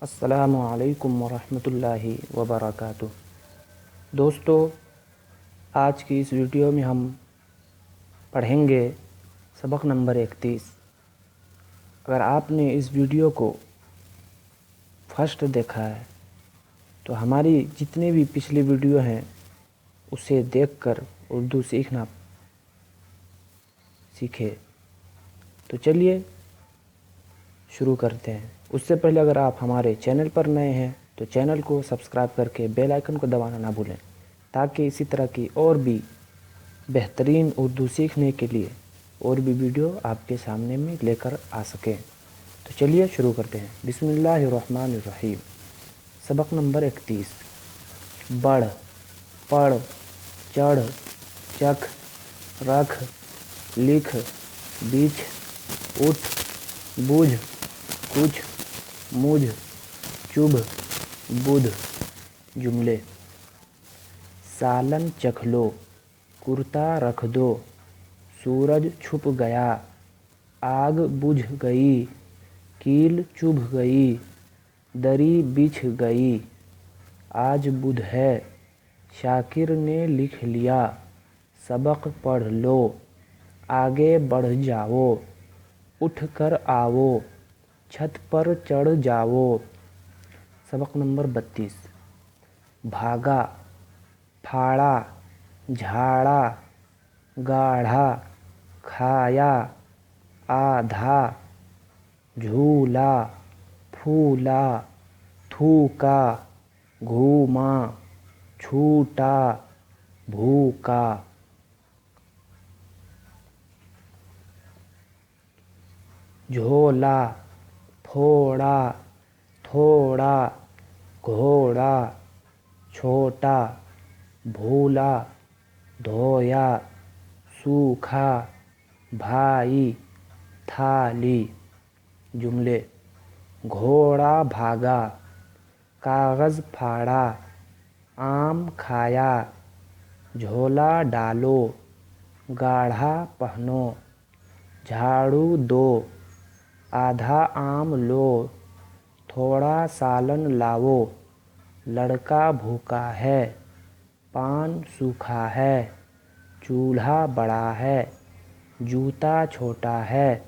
السلام علیکم ورحمۃ اللہ وبرکاتہ۔ دوستو، آج کی اس ویڈیو میں ہم پڑھیں گے سبق نمبر 31۔ اگر آپ نے اس ویڈیو کو فرسٹ دیکھا ہے تو ہماری جتنے بھی پچھلی ویڈیو ہیں اسے دیکھ کر اردو سیکھنا سیکھے۔ تو چلیے شروع کرتے ہیں۔ اس سے پہلے اگر آپ ہمارے چینل پر نئے ہیں تو چینل کو سبسکرائب کر کے بیل آئیکن کو دبانا نہ بھولیں، تاکہ اسی طرح کی اور بھی بہترین اردو سیکھنے کے لیے اور بھی ویڈیو آپ کے سامنے میں لے کر آ سکیں۔ تو چلیے شروع کرتے ہیں۔ بسم اللہ الرحمن الرحیم۔ سبق نمبر 31۔ بڑھ، پڑھ، چڑھ، چکھ، رکھ، لکھ، بچھ، اٹھ، بجھ، کچھ، مجھ، چبھ، بدھ۔ جملے: سالن چکھ لو، کرتا رکھ دو، سورج چھپ گیا، آگ بجھ گئی، کیل چبھ گئی، دری بچھ گئی۔ آج بدھ ہے، شاکر نے لکھ لیا، سبق پڑھ لو، آگے بڑھ جاؤ، اٹھ کر آؤ، چھت پر چڑھ جاؤ۔ سبق نمبر 32۔ بھاگا، پھاڑا، جھاڑا، گاڑھا، کھایا، آدھا، جھولا، پھولا، تھوکا، گھوما، چھوٹا، بھوکا۔ جھولا، پھوڑا، تھوڑا، گھوڑا، چھوٹا، بھولا، دھویا، سوکھا، بھائی، تھالی۔ جملے: گھوڑا بھاگا، کاغذ پھاڑا، آم کھایا، جھولا ڈالو، گاڑھا پہنو، جھاڑو دو، آدھا آم لو، تھوڑا سالن لاؤ، لڑکا بھوکا ہے، پان سوکھا ہے، چولہا بڑا ہے، جوتا چھوٹا ہے،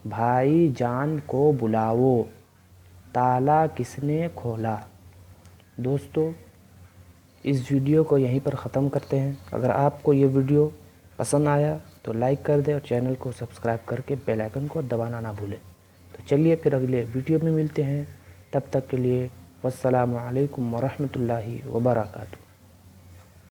بھائی جان کو بلاؤ، تالا کس نے کھولا۔ دوستو، اس ویڈیو کو یہیں پر ختم کرتے ہیں۔ اگر آپ کو یہ ویڈیو پسند آیا تو لائک کر دیں اور چینل کو سبسکرائب کر کے بیل آئیکن کو دبانا نہ بھولیں۔ تو چلیے پھر اگلے ویڈیو میں ملتے ہیں، تب تک کے لیے والسلام علیکم ورحمۃ اللہ وبرکاتہ۔